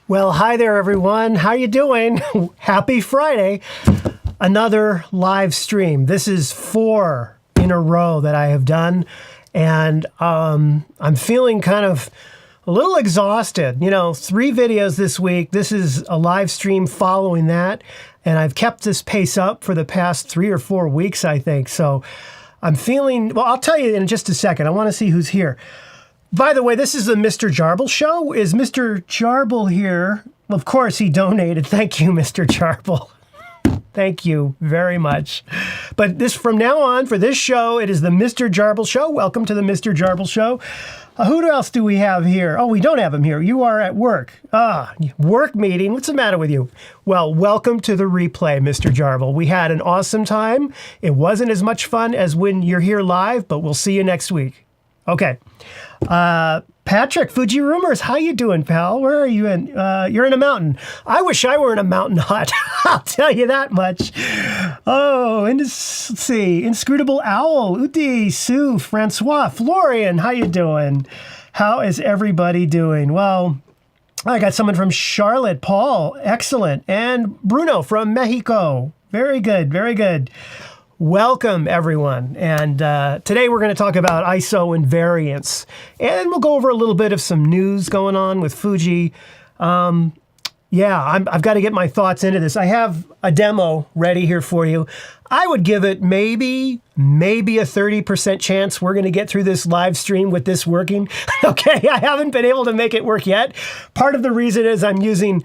Well, hi there, everyone. How you doing? Happy Friday. Another live stream. This is 4 in a row that I have done, and I'm feeling kind of a little exhausted. 3 videos this week. This is a live stream following that, and I've kept this pace up for the past 3 or 4 weeks, I think. So I'm feeling, well, I'll tell you in just a second. I want to see who's here. By the way, this is the Mr. Jarble Show. Is Mr. Jarble here? Of course, he donated. Thank you, Mr. Jarble. Thank you very much. But from now on, for this show, it is the Mr. Jarble Show. Welcome to the Mr. Jarble Show. Who else do we have here? Oh, we don't have him here. You are at work. Work meeting. What's the matter with you? Well, welcome to the replay, Mr. Jarble. We had an awesome time. It wasn't as much fun as when you're here live, but we'll see you next week. Okay. Patrick, Fuji Rumors, how you doing, pal? Where are you in? You're in a mountain. I wish I were in a mountain hut. I'll tell you that much. Oh, and let's see. Inscrutable Owl, Udi, Sue, Francois, Florian, how you doing? How is everybody doing? Well, I got someone from Charlotte, Paul, excellent. And Bruno from Mexico. Very good, very good. Welcome, everyone. And today we're going to talk about ISO and variance. And we'll go over a little bit of some news going on with Fuji. I've got to get my thoughts into this. I have a demo ready here for you. I would give it maybe a 30% chance we're going to get through this live stream with this working. Okay, I haven't been able to make it work yet. Part of the reason is I'm using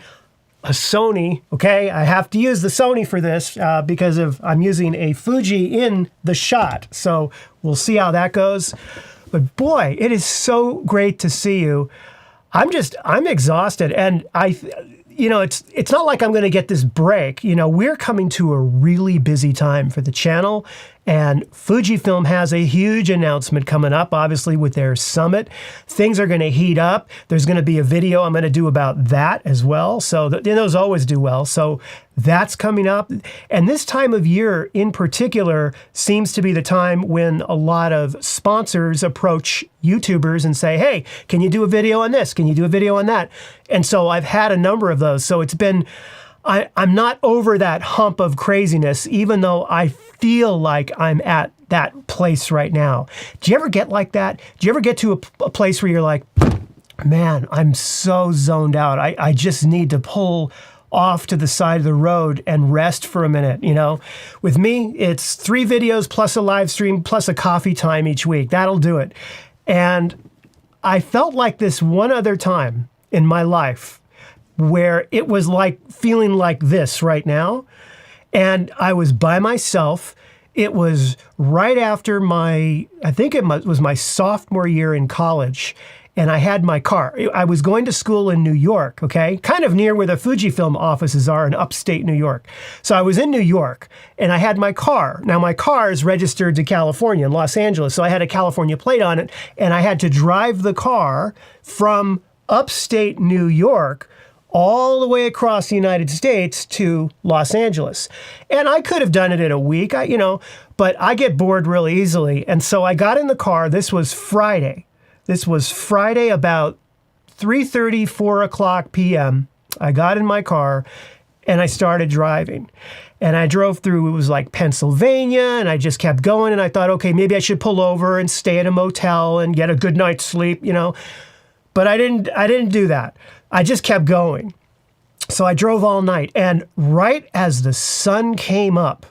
a Sony, okay? I have to use the Sony for this because I'm using a Fuji in the shot. So we'll see how that goes. But boy, it is so great to see you. I'm exhausted, and it's not like I'm going to get this break. We're coming to a really busy time for the channel, and Fujifilm has a huge announcement coming up, obviously, with their summit. Things are going to heat up. There's going to be a video I'm going to do about that as well. So those always do well. So that's coming up. And this time of year in particular seems to be the time when a lot of sponsors approach YouTubers and say, hey, can you do a video on this? Can you do a video on that? And so I've had a number of those. So it's been, I'm not over that hump of craziness, even though I feel like I'm at that place right now. Do you ever get like that? Do you ever get to a place where you're like, man, I'm so zoned out. I just need to pull off to the side of the road and rest for a minute, With me, it's 3 videos plus a live stream plus a coffee time each week. That'll do it. And I felt like this one other time in my life where it was like feeling like this right now. And I was by myself. It was right after I think it was my sophomore year in college. And I had my car. I was going to school in New York, okay? Kind of near where the Fujifilm offices are in upstate New York. So I was in New York, and I had my car. Now, my car is registered to California, in Los Angeles, so I had a California plate on it, and I had to drive the car from upstate New York all the way across the United States to Los Angeles. And I could have done it in a week, but I get bored really easily. And so I got in the car. This was Friday. About 3:30, 4 o'clock p.m. I got in my car and I started driving. And I drove through, it was like Pennsylvania, and I just kept going. And I thought, okay, maybe I should pull over and stay at a motel and get a good night's sleep, But I didn't do that. I just kept going. So I drove all night. And right as the sun came up,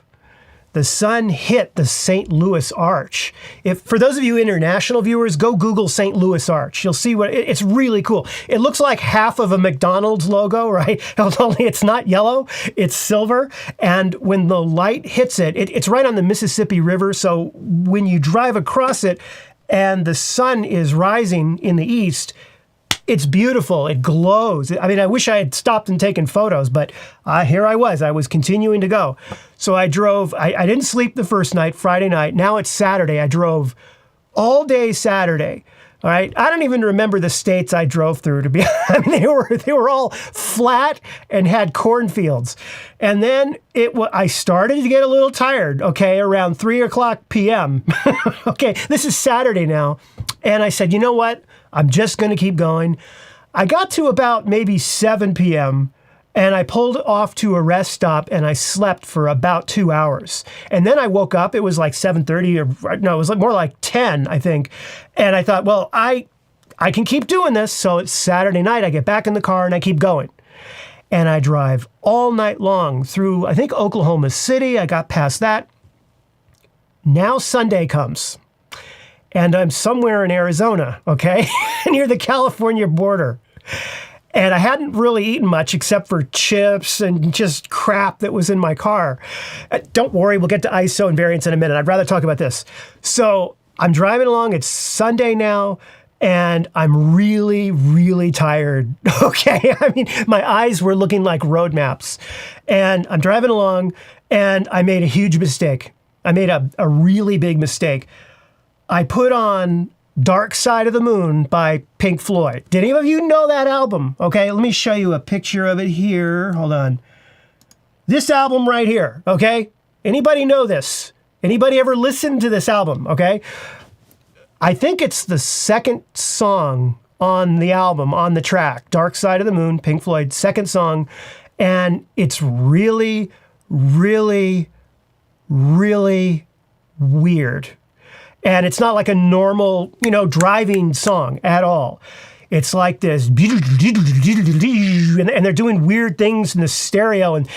the sun hit the St. Louis Arch. For those of you international viewers, go Google St. Louis Arch. You'll see it's really cool. It looks like half of a McDonald's logo, right? Only it's not yellow, it's silver. And when the light hits it's right on the Mississippi River. So when you drive across it and the sun is rising in the east, it's beautiful. It glows. I mean, I wish I had stopped and taken photos, but here I was continuing to go. So I drove. I didn't sleep the first night, Friday night. Now it's Saturday. I drove all day Saturday. All right. I don't even remember the states I drove through, to be I mean, they were all flat and had cornfields. And then I started to get a little tired, okay, around 3 o'clock p.m. Okay, this is Saturday now. And I said, you know what? I'm just going to keep going. I got to about maybe 7 p.m. and I pulled off to a rest stop and I slept for about 2 hours. And then I woke up, it was like 7:30 or no, it was more like 10, I think. And I thought, well, I can keep doing this. So it's Saturday night, I get back in the car and I keep going. And I drive all night long through, I think, Oklahoma City. I got past that. Now Sunday comes and I'm somewhere in Arizona, okay, near the California border. And I hadn't really eaten much except for chips and just crap that was in my car. Don't worry, we'll get to ISO and variance in a minute. I'd rather talk about this. So I'm driving along. It's Sunday now, and I'm really, really tired. Okay, I mean, my eyes were looking like road maps. And I'm driving along, and I made a huge mistake. I made a really big mistake. I put on Dark Side of the Moon by Pink Floyd. Did any of you know that album? Okay, let me show you a picture of it here. Hold on. This album right here, okay? Anybody know this? Anybody ever listened to this album, okay? I think it's the second song on the album, on the track. Dark Side of the Moon, Pink Floyd, second song. And it's really, really, really weird. And it's not like a normal, driving song at all. It's like this, and they're doing weird things in the stereo, and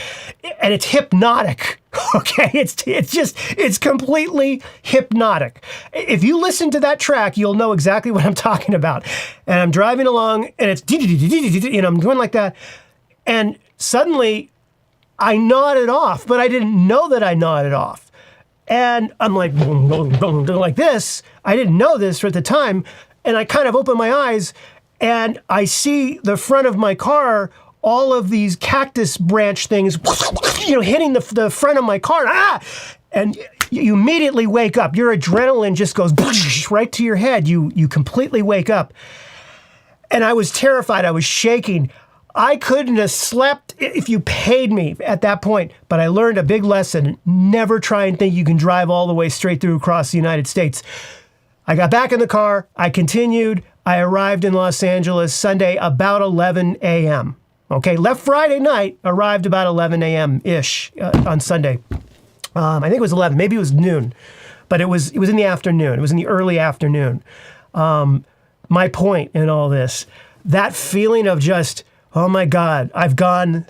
it's hypnotic. Okay, it's completely hypnotic. If you listen to that track, you'll know exactly what I'm talking about. And I'm driving along, and it's, and I'm going like that, and suddenly I nodded off, but I didn't know that I nodded off. And I'm like, like this. I didn't know this at the time. And I kind of open my eyes and I see the front of my car, all of these cactus branch things, hitting the front of my car. Ah! And you immediately wake up. Your adrenaline just goes right to your head. You completely wake up. And I was terrified. I was shaking. I couldn't have slept if you paid me at that point, but I learned a big lesson. Never try and think you can drive all the way straight through across the United States. I got back in the car. I continued. I arrived in Los Angeles Sunday about 11 a.m. Okay, left Friday night, arrived about 11 a.m.-ish on Sunday. I think it was 11, maybe it was noon, but it was in the afternoon. It was in the early afternoon. My point in all this, that feeling of just, oh my God, I've gone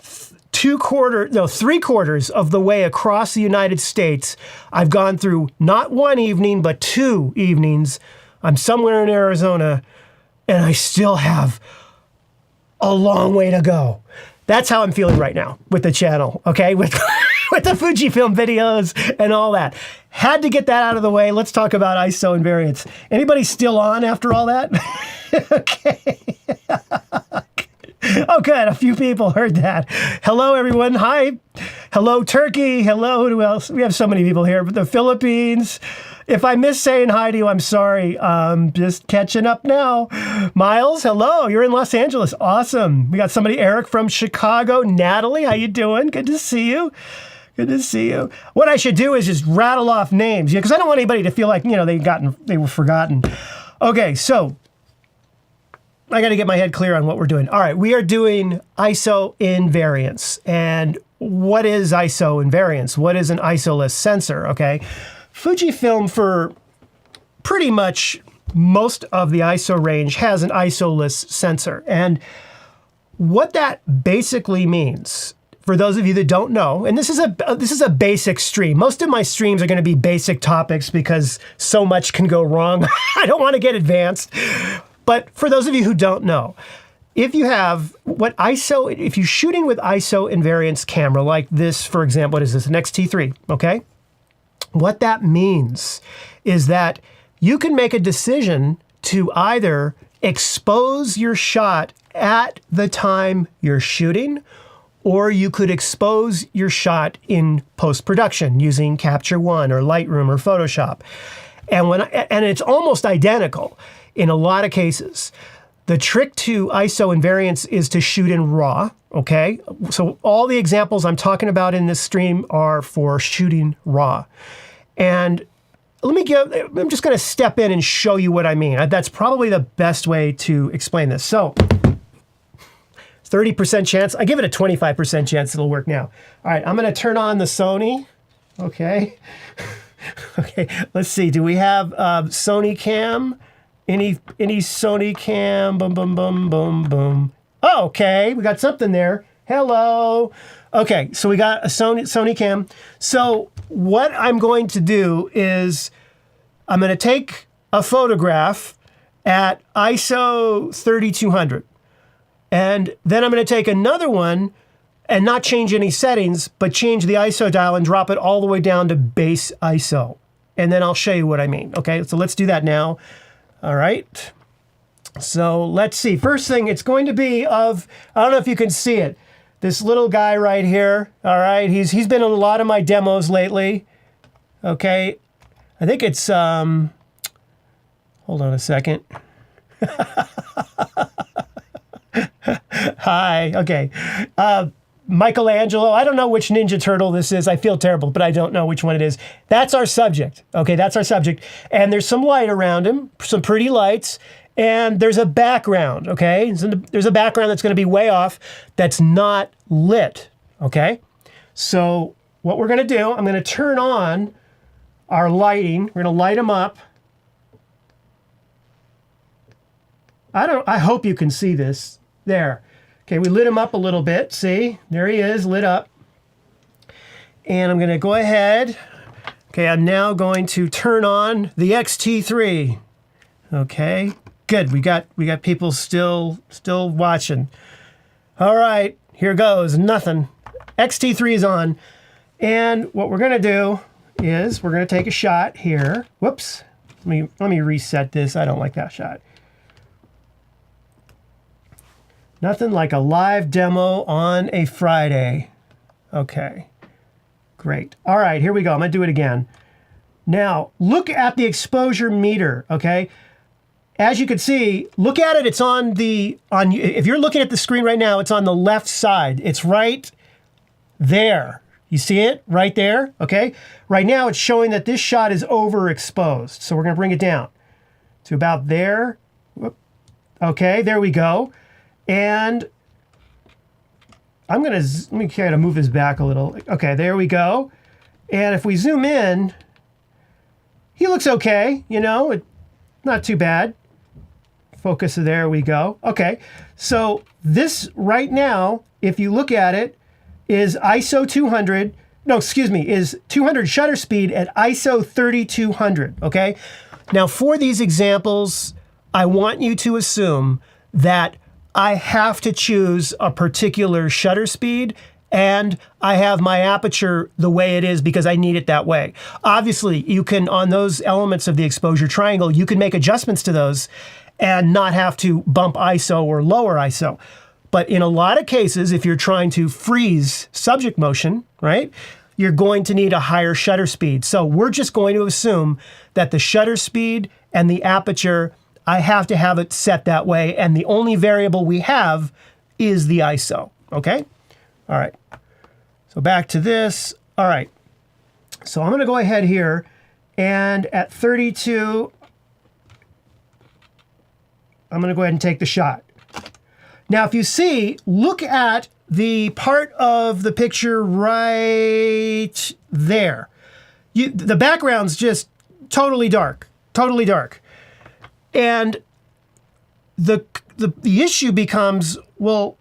3/4 of the way across the United States. I've gone through not one evening, but 2 evenings. I'm somewhere in Arizona, and I still have a long way to go. That's how I'm feeling right now with the channel, okay? With the Fujifilm videos and all that. Had to get that out of the way. Let's talk about ISO and variance. Anybody still on after all that? Okay. Oh, good. A few people heard that. Hello, everyone. Hi. Hello, Turkey. Hello. Who else? We have so many people here. But the Philippines. If I miss saying hi to you, I'm sorry. Just catching up now. Miles, hello. You're in Los Angeles. Awesome. We got somebody, Eric from Chicago. Natalie, how you doing? Good to see you. Good to see you. What I should do is just rattle off names, because I don't want anybody to feel like, they were forgotten. Okay, so I got to get my head clear on what we're doing. All right, we are doing ISO invariance. And what is ISO invariance? What is an isoless sensor? Okay, Fujifilm, for pretty much most of the ISO range, has an isoless sensor. And what that basically means, for those of you that don't know, and this is a basic stream. Most of my streams are going to be basic topics because so much can go wrong. I don't want to get advanced. But for those of you who don't know, if you have if you're shooting with ISO invariance camera like this, for example, what is this? An X-T3, okay? What that means is that you can make a decision to either expose your shot at the time you're shooting, or you could expose your shot in post-production using Capture One or Lightroom or Photoshop. And it's almost identical in a lot of cases. The trick to ISO invariance is to shoot in RAW, okay? So all the examples I'm talking about in this stream are for shooting RAW. And I'm just gonna step in and show you what I mean. That's probably the best way to explain this. So 30% chance. I give it a 25% chance it'll work now. All right, I'm going to turn on the Sony. Okay. Okay, let's see. Do we have Sony cam? Any Sony cam? Boom, boom, boom, boom, boom. Oh, okay, we got something there. Hello. Okay, so we got a Sony cam. So what I'm going to do is I'm going to take a photograph at ISO 3200. And then I'm going to take another one and not change any settings, but change the ISO dial and drop it all the way down to base ISO. And then I'll show you what I mean. Okay, so let's do that now. All right. So let's see. First thing, it's going to be of, I don't know if you can see it, this little guy right here. All right, he's been in a lot of my demos lately. Okay, I think it's, hold on a second. Hi, okay. Michelangelo, I don't know which Ninja Turtle this is. I feel terrible, but I don't know which one it is. That's our subject. Okay, that's our subject. And there's some light around him, some pretty lights, and there's a background, okay? So there's a background that's going to be way off that's not lit, okay? So what we're going to do, I'm going to turn on our lighting. We're going to light them up. I hope you can see this. There. Okay, we lit him up a little bit. See? There he is, lit up. And I'm going to go ahead. Okay, I'm now going to turn on the X-T3. Okay, good. We got people still watching. All right, here goes. Nothing. X-T3 is on. And what we're going to do is we're going to take a shot here. Whoops. Let me reset this. I don't like that shot. Nothing like a live demo on a Friday. Okay, great. All right, here we go. I'm gonna do it again. Now, look at the exposure meter, okay? As you can see, look at it, it's on if you're looking at the screen right now, it's on the left side. It's right there. You see it right there, okay? Right now, it's showing that this shot is overexposed. So we're gonna bring it down to about there. Whoop. Okay, there we go. And let me kind of move this back a little. Okay, there we go. And if we zoom in, he looks okay, you know, not too bad. Focus, there we go. Okay, so this right now, if you look at it, is ISO 200, no, excuse me, is 200 shutter speed at ISO 3200, okay? Now for these examples, I want you to assume that I have to choose a particular shutter speed and I have my aperture the way it is because I need it that way. Obviously, you can, on those elements of the exposure triangle, you can make adjustments to those and not have to bump ISO or lower ISO. But in a lot of cases, if you're trying to freeze subject motion, right, you're going to need a higher shutter speed. So we're just going to assume that the shutter speed and the aperture, I have to have it set that way, and the only variable we have is the ISO, okay? All right, so back to this. All right, so I'm gonna go ahead here, and at 32, I'm gonna go ahead and take the shot. Now, if you see, look at the part of the picture right there. The background's just totally dark, totally dark. And the issue becomes, well,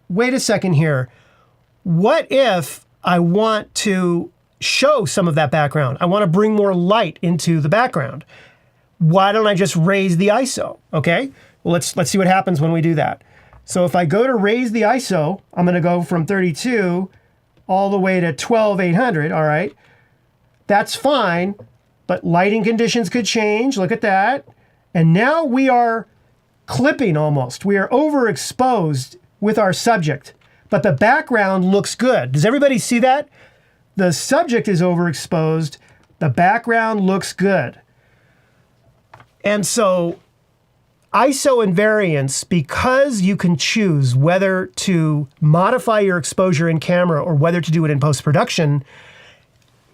wait a second here. What if I want to show some of that background? I want to bring more light into the background. Why don't I just raise the ISO? Okay, well, let's see what happens when we do that. So if I go to raise the ISO, I'm going to go from 32 all the way to 12,800, all right? That's fine, but lighting conditions could change. Look at that. And now we are clipping almost. We are overexposed with our subject, but the background looks good. Does everybody see that? The subject is overexposed. The background looks good. And so ISO invariance, because you can choose whether to modify your exposure in camera or whether to do it in post-production,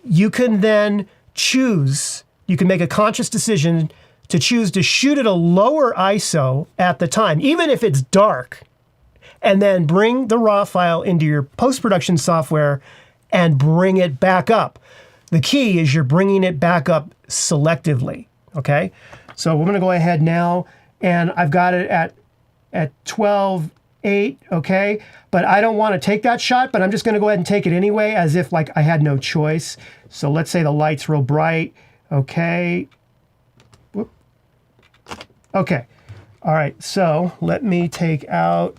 you can then choose, you can make a conscious decision to choose to shoot at a lower ISO at the time, even if it's dark, and then bring the raw file into your post-production software and bring it back up. The key is you're bringing it back up selectively, okay? So we're gonna go ahead now, and I've got it at 12:8, okay? But I don't wanna take that shot, but I'm just gonna go ahead and take it anyway, as if like I had no choice. So let's say the light's real bright, okay? Whoop. Okay, all right, so let me take out,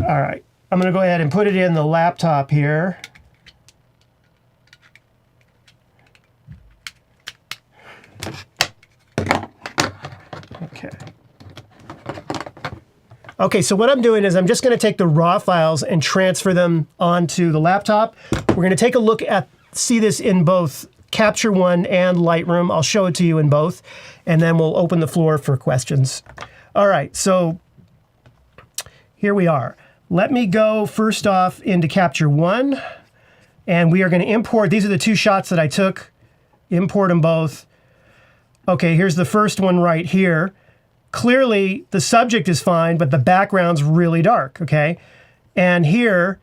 all right, I'm gonna go ahead and put it in the laptop here. Okay. Okay, so what I'm doing is I'm just gonna take the raw files and transfer them onto the laptop. We're gonna take a look at, see this in both Capture One and Lightroom. I'll show it to you in both, and then we'll open the floor for questions. All right, so here we are. Let me go first off into Capture One, and we are gonna import, these are the two shots that I took, import them both. Okay, here's the first one right here. Clearly, the subject is fine, but the background's really dark, okay? And here,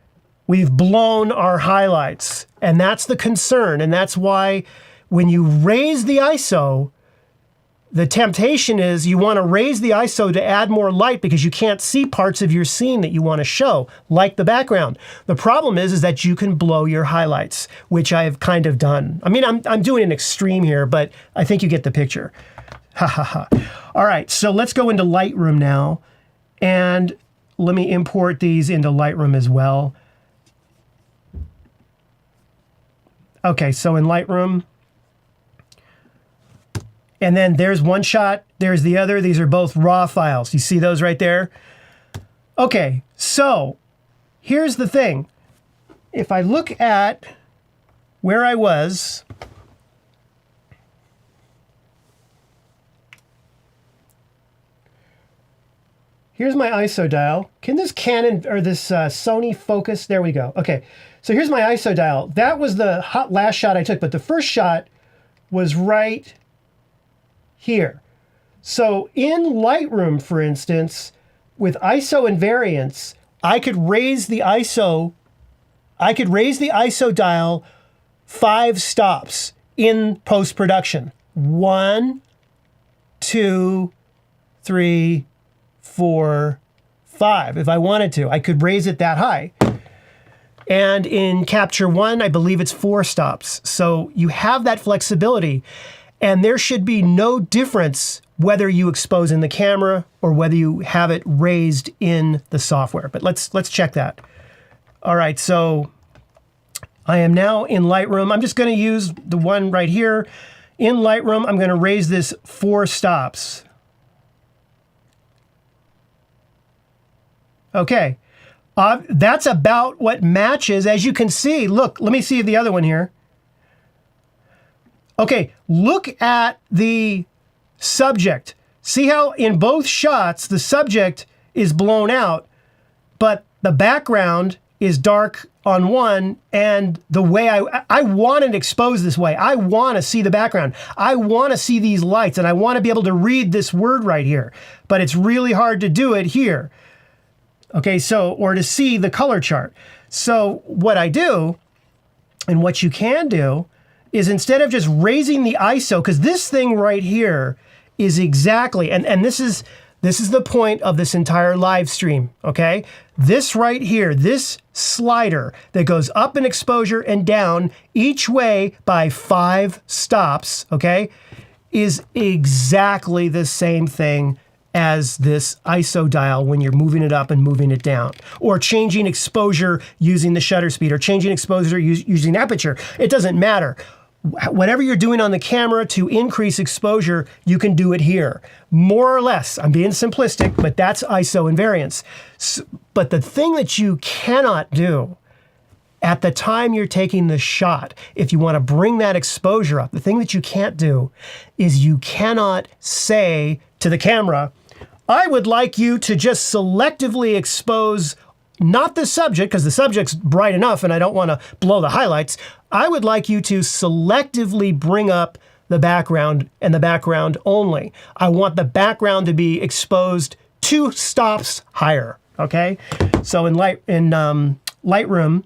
we've blown our highlights, and that's the concern, and that's why when you raise the ISO, the temptation is you want to raise the ISO to add more light because you can't see parts of your scene that you want to show, like the background. The problem is that you can blow your highlights, which I've kind of done. I mean, I'm doing an extreme here, but I think you get the picture. Ha ha ha. All right, so let's go into Lightroom now, and let me import these into Lightroom as well. Okay, so in Lightroom, and then there's one shot, there's the other. These are both raw files. You see those right there? Okay, so here's the thing. If I look at where I was, here's my ISO dial. Can this Canon or this Sony focus? There we go. Okay, so here's my ISO dial. That was the last shot I took, but the first shot was right here. So in Lightroom, for instance, with ISO and variance, I could raise the ISO dial 5 stops in post-production. 1, 2, 3, 4, 5. If I wanted to, I could raise it that high. And in Capture One, I believe it's 4 stops. So you have that flexibility, and there should be no difference whether you expose in the camera or whether you have it raised in the software. But let's check that. All right, so I am now in Lightroom. I'm just going to use the one right here. In Lightroom, I'm going to raise this 4 stops. Okay, that's about what matches. As you can see, look, let me see the other one here. Okay, look at the subject. See how in both shots, the subject is blown out, but the background is dark on one, and the way I want it exposed this way. I want to see the background. I want to see these lights, and I want to be able to read this word right here, but it's really hard to do it here. Okay, so, or to see the color chart. So what I do, and what you can do, is instead of just raising the ISO, because this thing right here is exactly, and this is the point of this entire live stream, okay? This right here, this slider that goes up in exposure and down each way by 5 stops, okay, is exactly the same thing as this ISO dial when you're moving it up and moving it down, or changing exposure using the shutter speed, or changing exposure using aperture. It doesn't matter. Whatever you're doing on the camera to increase exposure, you can do it here. More or less, I'm being simplistic, but that's ISO and variance. But the thing that you cannot do at the time you're taking the shot, if you want to bring that exposure up, the thing that you can't do is you cannot say to the camera, I would like you to just selectively expose not the subject, because the subject's bright enough and I don't want to blow the highlights. I would like you to selectively bring up the background and the background only. I want the background to be exposed 2 stops higher, okay? So in Lightroom,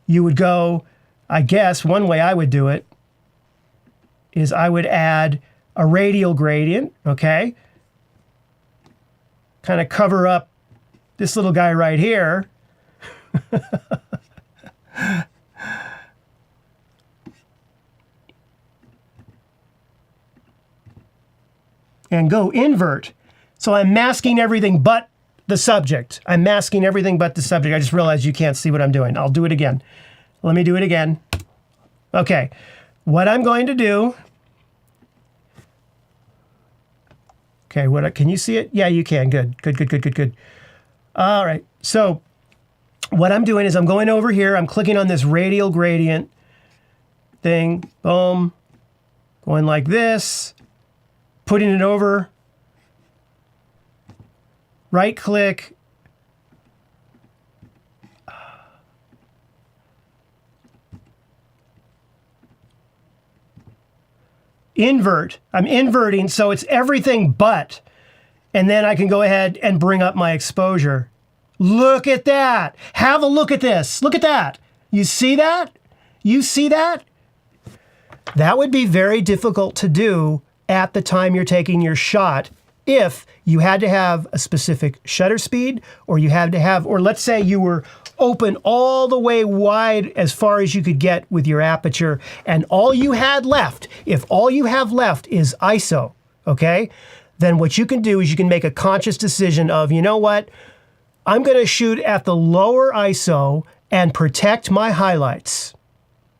you would go, I guess one way I would do it is I would add a radial gradient, okay? Kind of cover up this little guy right here. And go invert. So I'm masking everything but the subject. I'm masking everything but the subject. I just realized you can't see what I'm doing. I'll do it again. Let me do it again. Okay, what I'm going to do. Okay, can you see it? Yeah, you can. Good, good, good, good, good, good. All right, so what I'm doing is I'm going over here. I'm clicking on this radial gradient thing. Boom. Going like this. Putting it over. Right click. Invert. I'm inverting, so it's everything but. And then I can go ahead and bring up my exposure. Look at that. Have a look at this. Look at that. You see that? You see that? That would be very difficult to do at the time you're taking your shot if you had to have a specific shutter speed, or you had to have, or let's say you were open all the way wide as far as you could get with your aperture, and all you had left, if all you have left is ISO, okay, then what you can do is you can make a conscious decision of, you know what, I'm going to shoot at the lower ISO and protect my highlights.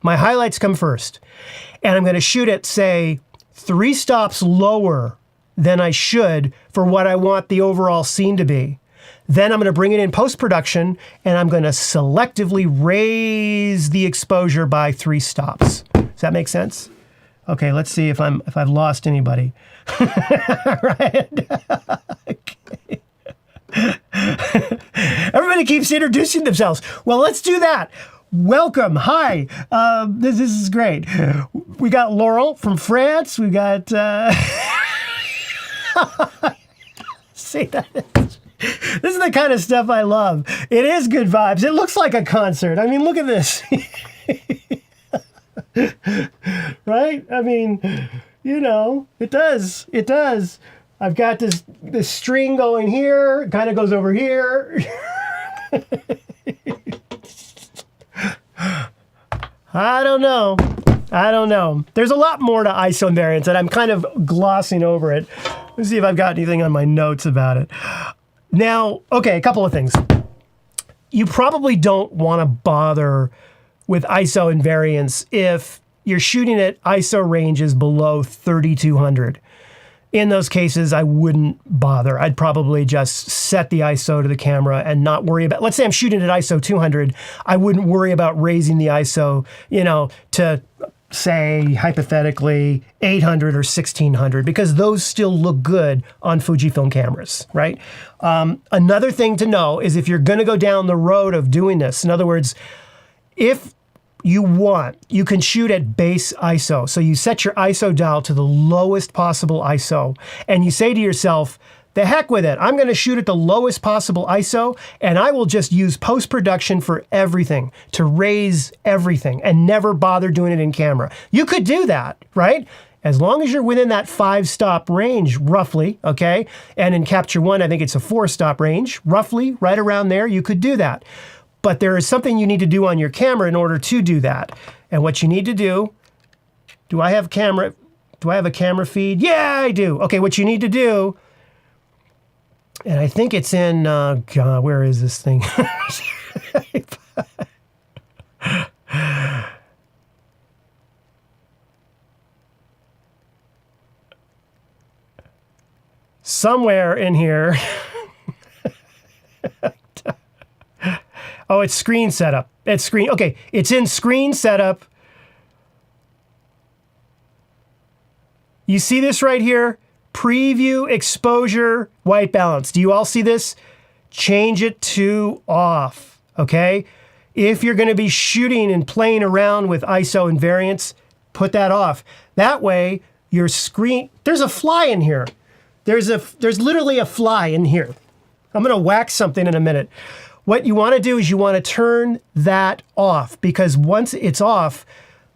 My highlights come first. And I'm going to shoot at, say, 3 stops lower than I should for what I want the overall scene to be. Then I'm going to bring it in post-production, and I'm going to selectively raise the exposure by 3 stops. Does that make sense? Okay, let's see if I've lost anybody. Right? Okay. Everybody keeps introducing themselves. Well, let's do that. Welcome. Hi. This is great. We got Laurel from France. We got... See that? This is the kind of stuff I love. It is good vibes. It looks like a concert. I mean, look at this. Right? I mean, you know, it does. It does. I've got this string going here. It kind of goes over here. I don't know. I don't know. There's a lot more to ISO invariance, and I'm kind of glossing over it. Let's see if I've got anything on my notes about it. Now, okay, a couple of things. You probably don't want to bother with ISO invariance if you're shooting at ISO ranges below 3200. In those cases, I wouldn't bother. I'd probably just set the ISO to the camera and not worry about, let's say I'm shooting at ISO 200, I wouldn't worry about raising the ISO, you know, to say hypothetically 800 or 1600, because those still look good on Fujifilm cameras, right? Another thing to know is if you're gonna go down the road of doing this, in other words, if you want, you can shoot at base ISO. So you set your ISO dial to the lowest possible ISO, and you say to yourself, the heck with it, I'm gonna shoot at the lowest possible ISO, and I will just use post-production for everything, to raise everything, and never bother doing it in camera. You could do that, right? As long as you're within that 5-stop range, roughly, okay? And in Capture One, I think it's a 4-stop range, roughly, right around there, you could do that. But there is something you need to do on your camera in order to do that. And what you need to do, do I have a camera feed? Yeah, I do. Okay, what you need to do, and I think it's in, God, where is this thing? Somewhere in here. Oh, it's screen setup. It's screen. Okay, it's in screen setup. You see this right here? Preview, exposure, white balance. Do you all see this? Change it to off, okay? If you're gonna be shooting and playing around with ISO invariance, put that off. That way, your screen. There's a fly in here. There's literally a fly in here. I'm going to wax something in a minute. What you want to do is you want to turn that off, because once it's off,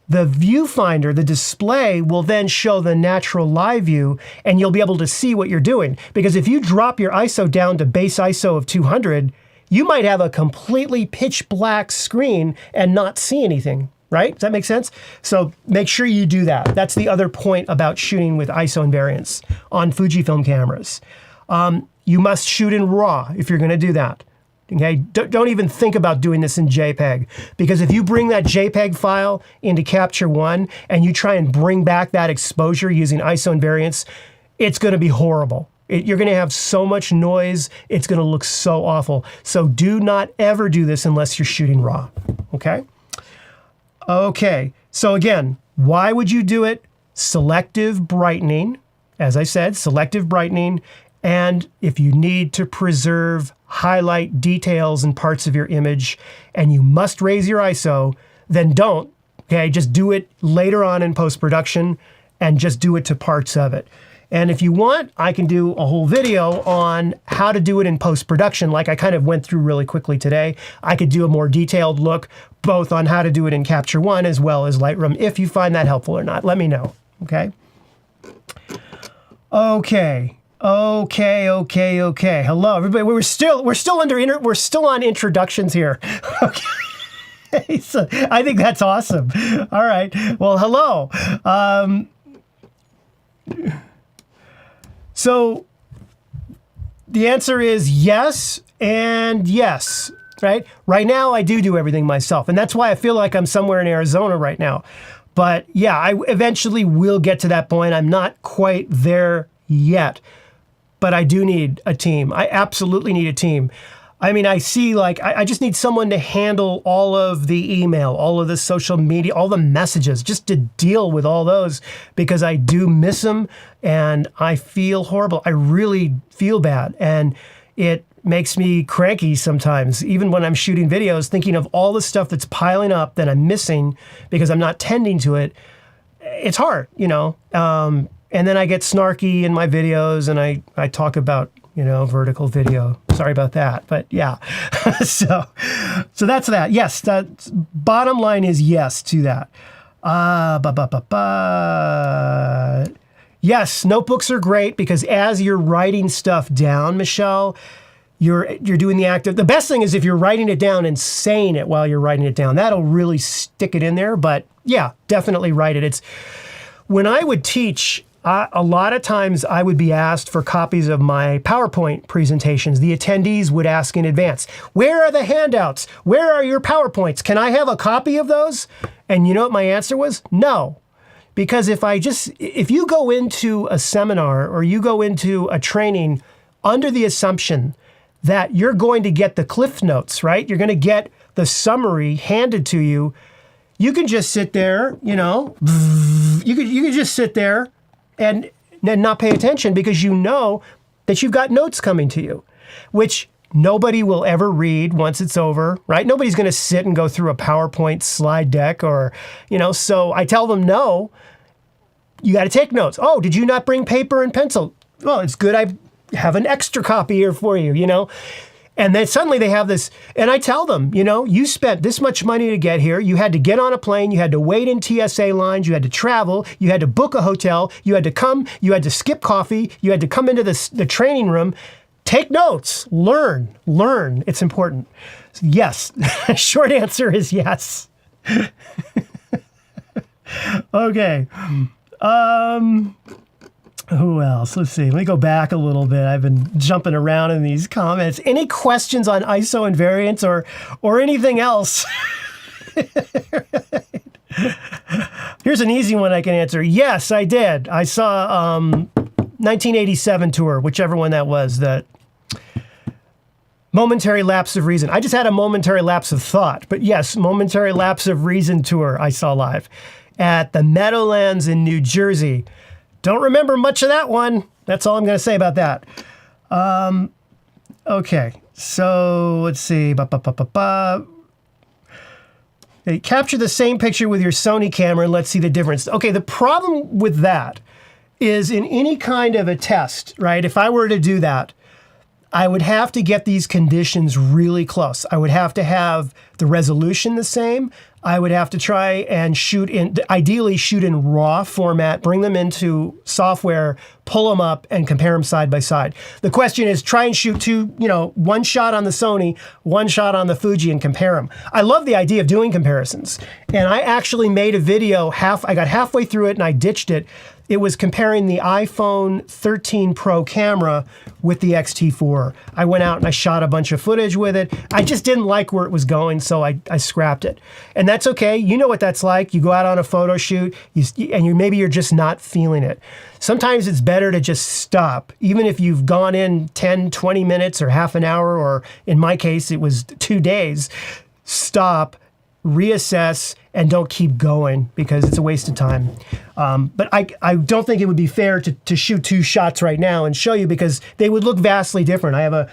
the viewfinder, the display, will then show the natural live view, and you'll be able to see what you're doing. Because if you drop your ISO down to base ISO of 200, you might have a completely pitch black screen and not see anything, right? Does that make sense? So make sure you do that. That's the other point about shooting with ISO invariance on Fujifilm cameras. You must shoot in RAW if you're going to do that. Okay, don't even think about doing this in JPEG, because if you bring that JPEG file into Capture One and you try and bring back that exposure using ISO invariance, it's going to be horrible. You're going to have so much noise, it's going to look so awful. So do not ever do this unless you're shooting RAW. Okay? Okay, so again, why would you do it? Selective brightening, as I said, selective brightening. And if you need to preserve, highlight details and parts of your image, and you must raise your ISO, then don't. Okay, just do it later on in post-production, and just do it to parts of it. And if you want, I can do a whole video on how to do it in post-production, like I kind of went through really quickly today. I could do a more detailed look, both on how to do it in Capture One as well as Lightroom, if you find that helpful or not. Let me know, okay? Okay. Okay. Hello, everybody. We're still on introductions here. Okay, so I think that's awesome. All right. Well, hello. So the answer is yes and yes. Right. Right now, I do everything myself, and that's why I feel like I'm somewhere in Arizona right now. But yeah, I eventually will get to that point. I'm not quite there yet. But I do need a team. I absolutely need a team. I mean, I see like, I just need someone to handle all of the email, all of the social media, all the messages, just to deal with all those, because I do miss them and I feel horrible. I really feel bad. And it makes me cranky sometimes, even when I'm shooting videos, thinking of all the stuff that's piling up that I'm missing because I'm not tending to it. It's hard, you know? And then I get snarky in my videos and I talk about, vertical video. Sorry about that, but yeah. so that's that. Yes, that bottom line is yes to that. Yes, notebooks are great because as you're writing stuff down, Michelle, you're doing the act of, the best thing is if you're writing it down and saying it while you're writing it down. That'll really stick it in there, but yeah, definitely write it. When I would teach, a lot of times I would be asked for copies of my PowerPoint presentations. The attendees would ask in advance, where are the handouts? Where are your PowerPoints? Can I have a copy of those? And you know what my answer was? No. Because if you go into a seminar or you go into a training under the assumption that you're going to get the cliff notes, right? You're going to get the summary handed to you. You can just sit there, you could just sit there and not pay attention because you know that you've got notes coming to you, which nobody will ever read once it's over, right? Nobody's going to sit and go through a PowerPoint slide deck or, so I tell them, no, you got to take notes. Oh, did you not bring paper and pencil? Well, it's good I have an extra copy here for you, And then suddenly they have this, and I tell them, you spent this much money to get here. You had to get on a plane. You had to wait in TSA lines. You had to travel. You had to book a hotel. You had to come. You had to skip coffee. You had to come into the training room. Take notes. Learn. It's important. Yes. Short answer is yes. Okay. Who else? Let's see. Let me go back a little bit. I've been jumping around in these comments. Any questions on ISO invariance or anything else? Here's an easy one I can answer. Yes, I did. I saw 1987 tour, whichever one that was, that momentary lapse of reason. I just had a momentary lapse of thought, but yes, momentary lapse of reason tour I saw live at the Meadowlands in New Jersey. Don't remember much of that one. That's all I'm going to say about that. Okay, so let's see. Hey, capture the same picture with your Sony camera and let's see the difference. Okay, the problem with that is in any kind of a test, right? If I were to do that, I would have to get these conditions really close. I would have to have the resolution the same. I would have to try and ideally shoot in RAW format, bring them into software, pull them up, and compare them side by side. The question is, try and shoot one shot on the Sony, one shot on the Fuji, and compare them. I love the idea of doing comparisons. And I actually made a video, I got halfway through it and I ditched it. It was comparing the iPhone 13 Pro camera with the X-T4. I went out and I shot a bunch of footage with it. I just didn't like where it was going, so I scrapped it. And that's okay. You know what that's like. You go out on a photo shoot, maybe you're just not feeling it. Sometimes it's better to just stop, even if you've gone in 10, 20 minutes or half an hour, or in my case, it was 2 days. Stop, reassess, and don't keep going because it's a waste of time. But I don't think it would be fair to shoot 2 shots right now and show you, because they would look vastly different. I have a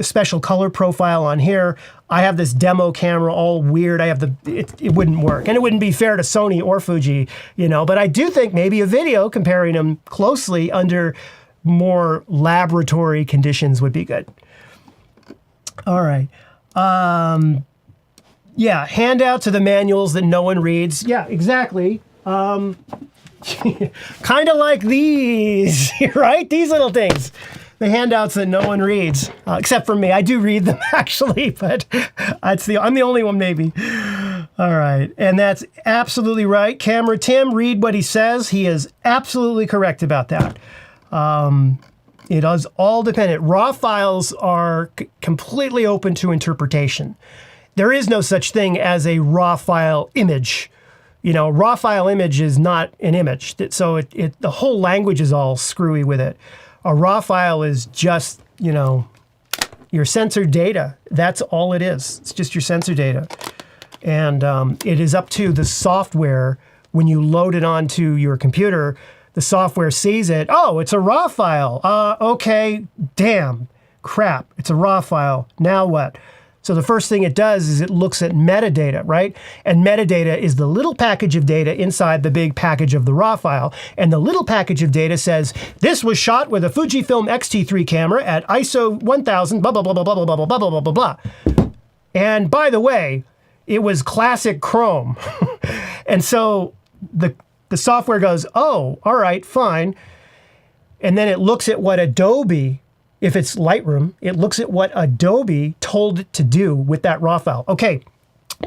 special color profile on here. I have this demo camera, all weird. It wouldn't work. And it wouldn't be fair to Sony or Fuji, but I do think maybe a video comparing them closely under more laboratory conditions would be good. All right. Yeah, handouts are the manuals that no one reads. Yeah, exactly. Kind of like these, right? These little things. The handouts that no one reads, except for me. I do read them, actually, but I'm the only one, maybe. All right, and that's absolutely right. Camera Tim, read what he says. He is absolutely correct about that. It is all dependent. RAW files are completely open to interpretation. There is no such thing as a RAW file image. RAW file image is not an image. So the whole language is all screwy with it. A RAW file is just, your sensor data. That's all it is. It's just your sensor data. And it is up to the software. When you load it onto your computer, the software sees it. Oh, it's a RAW file. Okay, damn, crap. It's a RAW file. Now what? So the first thing it does is it looks at metadata, right? And metadata is the little package of data inside the big package of the RAW file. And the little package of data says, this was shot with a Fujifilm X-T3 camera at ISO 1000, blah, blah, blah, blah, blah, blah, blah, blah, blah, blah, blah. And by the way, it was classic Chrome. And so the software goes, oh, all right, fine. And then it looks at what Adobe, if it's Lightroom, it looks at what Adobe told it to do with that RAW file. Okay,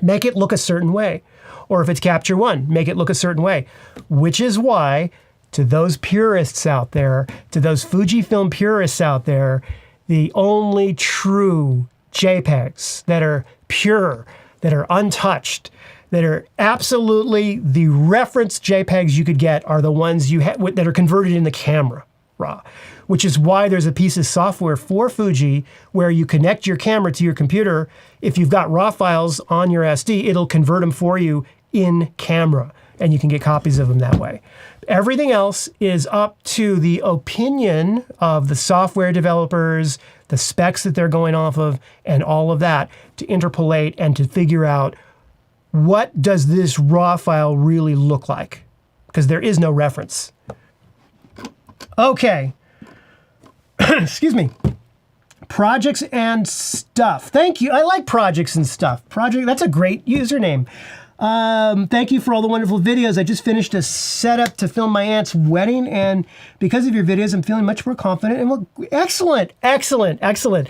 make it look a certain way. Or if it's Capture One, make it look a certain way. Which is why, to those purists out there, to those Fujifilm purists out there, the only true JPEGs that are pure, that are untouched, that are absolutely the reference JPEGs you could get are the ones that are converted in the camera RAW. Which is why there's a piece of software for Fuji where you connect your camera to your computer. If you've got RAW files on your SD, it'll convert them for you in camera, and you can get copies of them that way. Everything else is up to the opinion of the software developers, the specs that they're going off of, and all of that to interpolate and to figure out what does this RAW file really look like, because there is no reference. Okay. Excuse me. Projects and stuff. Thank you. I like projects and stuff. That's a great username. Thank you for all the wonderful videos. I just finished a setup to film my aunt's wedding, and because of your videos, I'm feeling much more confident. And excellent, excellent, excellent.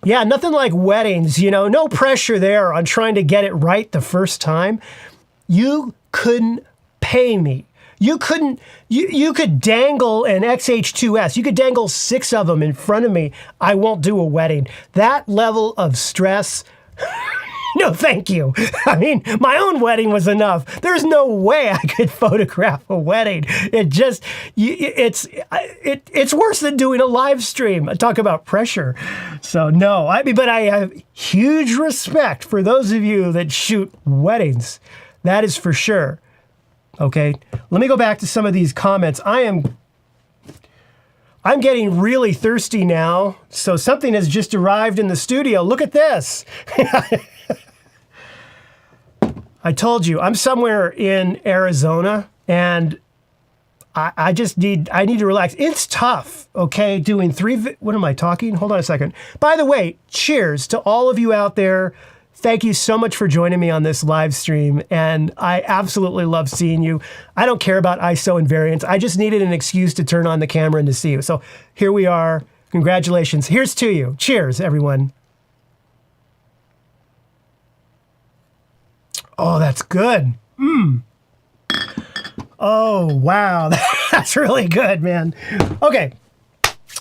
Yeah, nothing like weddings, no pressure there on trying to get it right the first time. You couldn't pay me. You could dangle an XH2S. You could dangle 6 of them in front of me. I won't do a wedding. That level of stress, no thank you. I mean, my own wedding was enough. There's no way I could photograph a wedding. It's worse than doing a live stream. Talk about pressure. So no, but I have huge respect for those of you that shoot weddings. That is for sure. Okay, let me go back to some of these comments. I'm getting really thirsty now. So something has just arrived in the studio. Look at this. I told you, I'm somewhere in Arizona, and I need to relax. It's tough, okay, doing what am I talking? Hold on a second. By the way, cheers to all of you out there. Thank you so much for joining me on this live stream, and I absolutely love seeing you. I don't care about ISO and variants. I just needed an excuse to turn on the camera and to see you. So here we are. Congratulations. Here's to you. Cheers, everyone. Oh, that's good. Oh, wow. That's really good, man. Okay.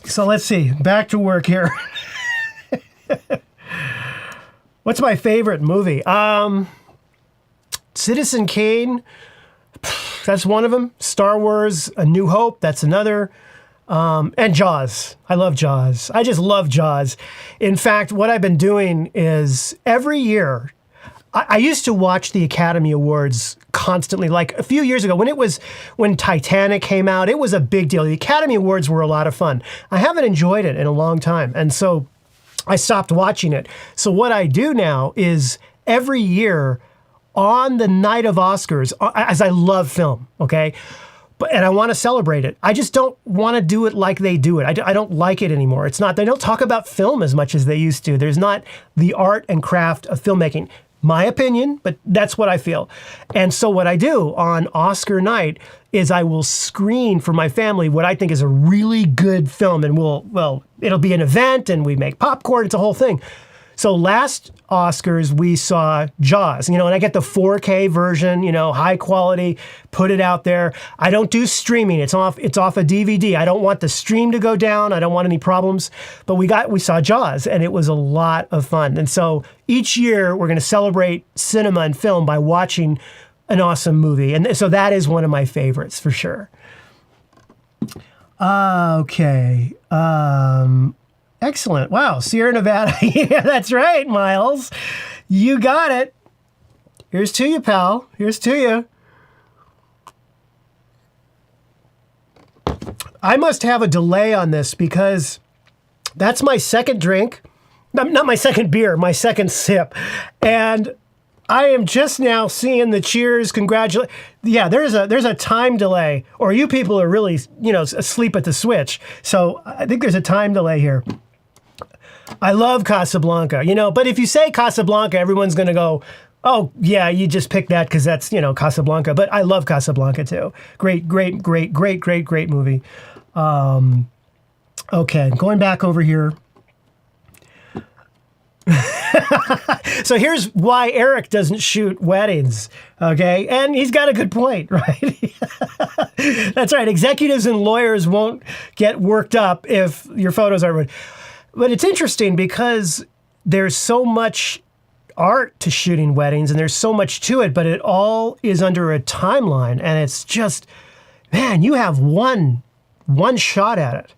So let's see. Back to work here. What's my favorite movie? Citizen Kane. That's one of them. Star Wars, A New Hope. That's another. And Jaws. I love Jaws. I just love Jaws. In fact, what I've been doing is every year, I used to watch the Academy Awards constantly. Like a few years ago, when Titanic came out, it was a big deal. The Academy Awards were a lot of fun. I haven't enjoyed it in a long time. And so I stopped watching it. So what I do now is every year on the night of Oscars, as I love film, okay? And I want to celebrate it. I just don't want to do it like they do it. I don't like it anymore. They don't talk about film as much as they used to. There's not the art and craft of filmmaking. My opinion, but that's what I feel. And so what I do on Oscar night is I will screen for my family what I think is a really good film, and it'll be an event and we make popcorn. It's a whole thing. So last Oscars, we saw Jaws, and I get the 4K version, high quality, put it out there. I don't do streaming. It's off a DVD. I don't want the stream to go down. I don't want any problems. But we saw Jaws, and it was a lot of fun. And so each year we're going to celebrate cinema and film by watching an awesome movie. And so that is one of my favorites for sure. Okay. Excellent. Wow. Sierra Nevada. Yeah, that's right, Miles. You got it. Here's to you, pal. Here's to you. I must have a delay on this because that's my second drink. Not my second beer, my second sip. And I am just now seeing the cheers, congratulate. Yeah, there's a time delay, or you people are really, asleep at the switch. So I think there's a time delay here. I love Casablanca, but if you say Casablanca, everyone's going to go, oh, yeah, you just picked that because that's, Casablanca. But I love Casablanca too. Great movie. Okay, going back over here. So here's why Eric doesn't shoot weddings, okay? And he's got a good point, right? That's right. Executives and lawyers won't get worked up if your photos are... But it's interesting because there's so much art to shooting weddings and there's so much to it, but it all is under a timeline. And it's just, man, you have one shot at it.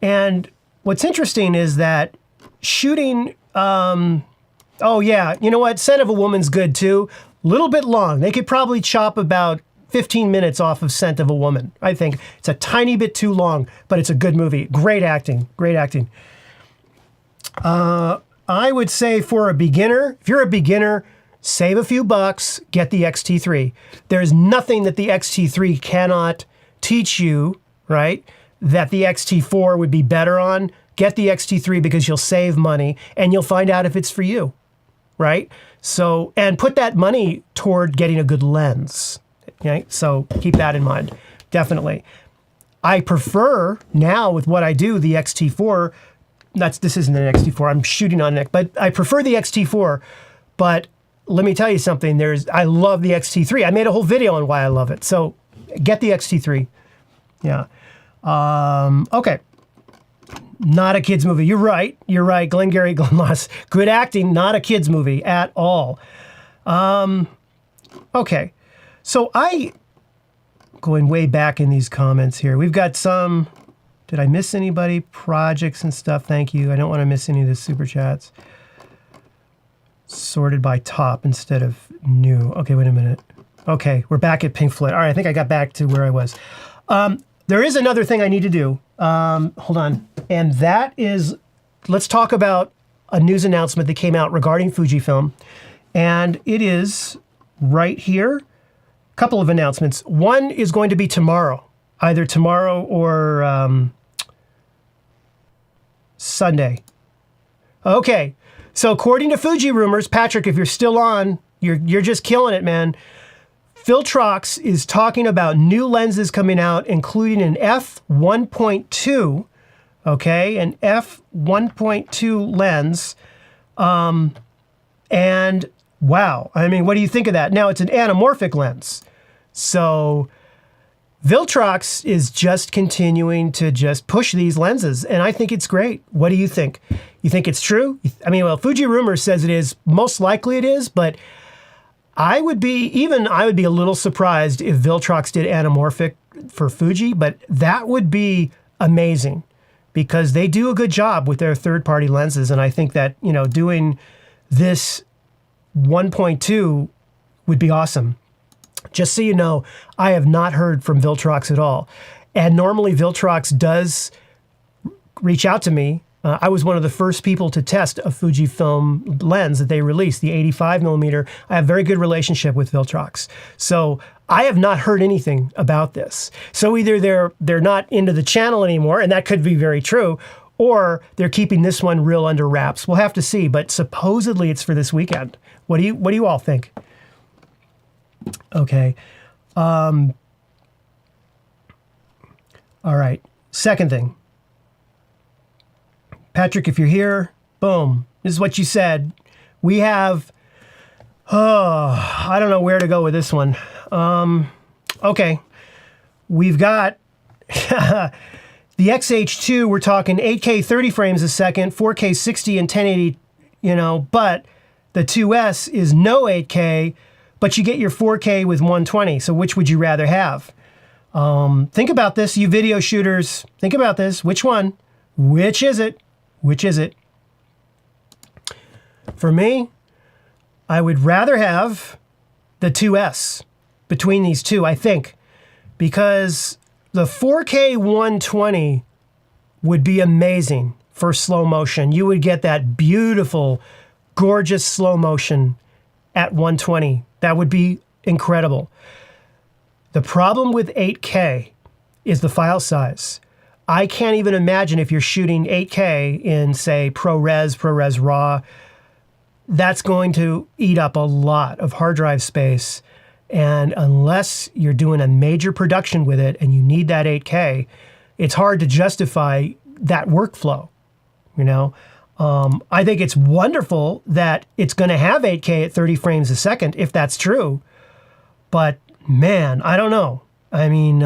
And what's interesting is that shooting... oh yeah, you know what? Scent of a Woman's good too. Little bit long. They could probably chop about 15 minutes off of Scent of a Woman. I think it's a tiny bit too long, but it's a good movie. Great acting. I would say for a beginner, if you're a beginner, save a few bucks, get the XT3. There's nothing that the XT3 cannot teach you, right? That the XT4 would be better on. Get the XT3 because you'll save money and you'll find out if it's for you, right? So, and put that money toward getting a good lens, okay? So keep that in mind, definitely. I prefer now with what I do, the XT4, this isn't an XT4, I'm shooting on it, but I prefer the XT4, but let me tell you something, I love the XT3. I made a whole video on why I love it. So get the XT3, yeah. Okay. Not a kid's movie. You're right. Glengarry Glen Ross. Good acting, not a kid's movie at all. Okay. So going way back in these comments here. We've got some, did I miss anybody? Projects and stuff. Thank you. I don't want to miss any of the super chats. Sorted by top instead of new. Okay, wait a minute. Okay, we're back at Pink Floyd. All right, I think I got back to where I was. There is another thing I need to do. Hold on. And that is, let's talk about a news announcement that came out regarding Fujifilm. And it is right here. A couple of announcements. One is going to be tomorrow. either tomorrow or Sunday. Okay, so according to Fuji Rumors, Patrick, if you're still on, you're just killing it, man. Viltrox is talking about new lenses coming out, including an f1.2, okay, an f1.2 lens. And wow, I mean, what do you think of that? Now, it's an anamorphic lens. So Viltrox is just continuing to just push these lenses, and I think it's great. What do you think? You think it's true? I mean, well, Fuji Rumors says it is. Most likely it is, but I would be a little surprised if Viltrox did anamorphic for Fuji, but that would be amazing because they do a good job with their third-party lenses, and I think that, you know, doing this 1.2 would be awesome. Just so you know, I have not heard from Viltrox at all. And normally Viltrox does reach out to me. I was one of the first people to test a Fujifilm lens that they released, the 85 millimeter. I have a very good relationship with Viltrox. So I have not heard anything about this. So either they're not into the channel anymore, and that could be very true, or they're keeping this one real under wraps. We'll have to see, but supposedly it's for this weekend. What do you all think? Okay. All right. Second thing. Patrick, if you're here, boom. This is what you said. We have, I don't know where to go with this one. Okay. We've got the XH2. We're talking 8K 30 frames a second, 4K 60 and 1080, you know, but the 2S is no 8K, but you get your 4K with 120. So which would you rather have? Think about this, you video shooters. Think about this. Which one? Which is it? Which is it? For me, I would rather have the 2S between these two, I think, because the 4K 120 would be amazing for slow motion. You would get that beautiful, gorgeous slow motion at 120. That would be incredible. The problem with 8K is the file size. I can't even imagine if you're shooting 8K in, say, ProRes RAW, that's going to eat up a lot of hard drive space. And unless you're doing a major production with it and you need that 8K, it's hard to justify that workflow, you know? I think it's wonderful that it's going to have 8K at 30 frames a second, if that's true. But, man, I don't know. I mean,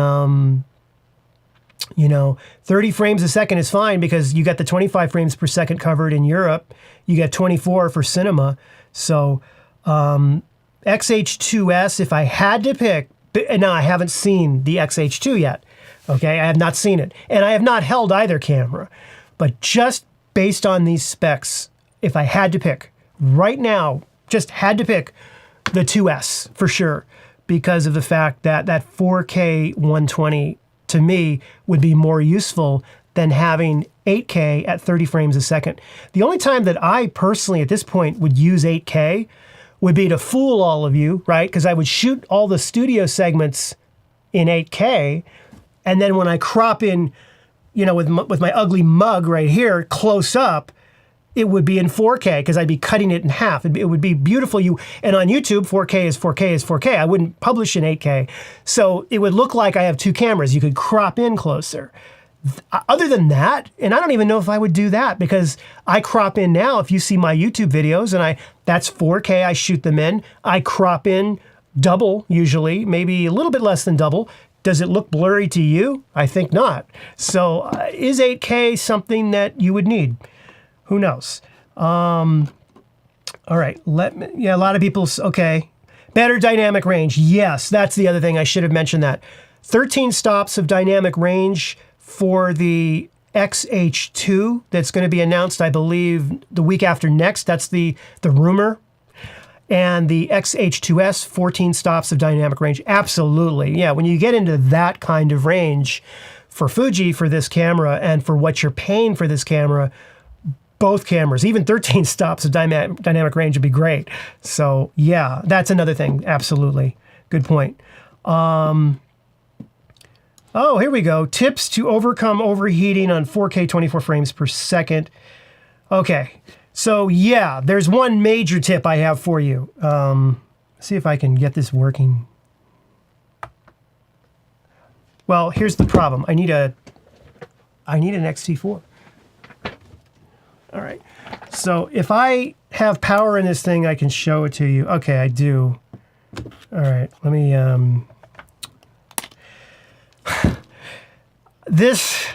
you know, 30 frames a second is fine because you got the 25 frames per second covered in Europe. You got 24 for cinema. So XH2S, if I had to pick, now I haven't seen the XH2 yet. Okay, I have not seen it. And I have not held either camera. But just based on these specs, if I had to pick right now, just had to pick the 2S for sure because of the fact that that 4K 120 to me would be more useful than having 8K at 30 frames a second. The only time that I personally at this point would use 8K would be to fool all of you, right? Because I would shoot all the studio segments in 8K, and then when I crop in, you know, with my ugly mug right here close up, it would be in 4K because I'd be cutting it in half. It would be beautiful. And on YouTube, 4K is 4K is 4K. I wouldn't publish in 8K. So it would look like I have two cameras. You could crop in closer. Other than that, and I don't even know if I would do that because I crop in now. If you see my YouTube videos, and that's 4K, I shoot them in. I crop in double usually, maybe a little bit less than double. Does it look blurry to you? I think not. So is 8K something that you would need? Who knows? All right, a lot of people, okay. Better dynamic range. Yes, that's the other thing. I should have mentioned that. 13 stops of dynamic range for the XH2 that's going to be announced, I believe, the week after next. That's the rumor. And the XH2S, 14 stops of dynamic range. Absolutely. Yeah, when you get into that kind of range for Fuji, for this camera, and for what you're paying for this camera, both cameras, even 13 stops of dynamic range would be great. So yeah, that's another thing. Absolutely. Good point. Oh, here we go. Tips to overcome overheating on 4K 24 frames per second. Okay, so yeah, there's one major tip I have for you. See if I can get this working. Well, here's the problem. I need an XT4. All right. So if I have power in this thing, I can show it to you. Okay, I do. All right, let me, this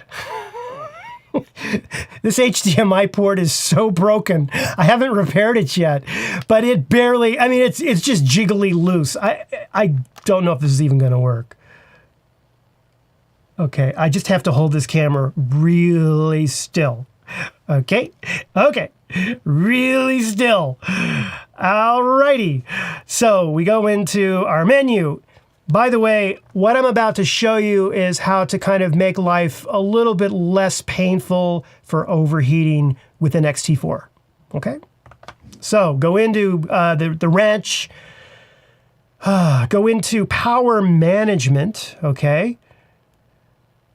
HDMI port is so broken. I haven't repaired it yet, but it barely, I mean, it's just jiggly loose. I don't know if this is even going to work. Okay, I just have to hold this camera really still. Okay, really still. Alrighty, so we go into our menu. By the way, what I'm about to show you is how to kind of make life a little bit less painful for overheating with an XT4, okay? So go into the wrench, go into power management, okay?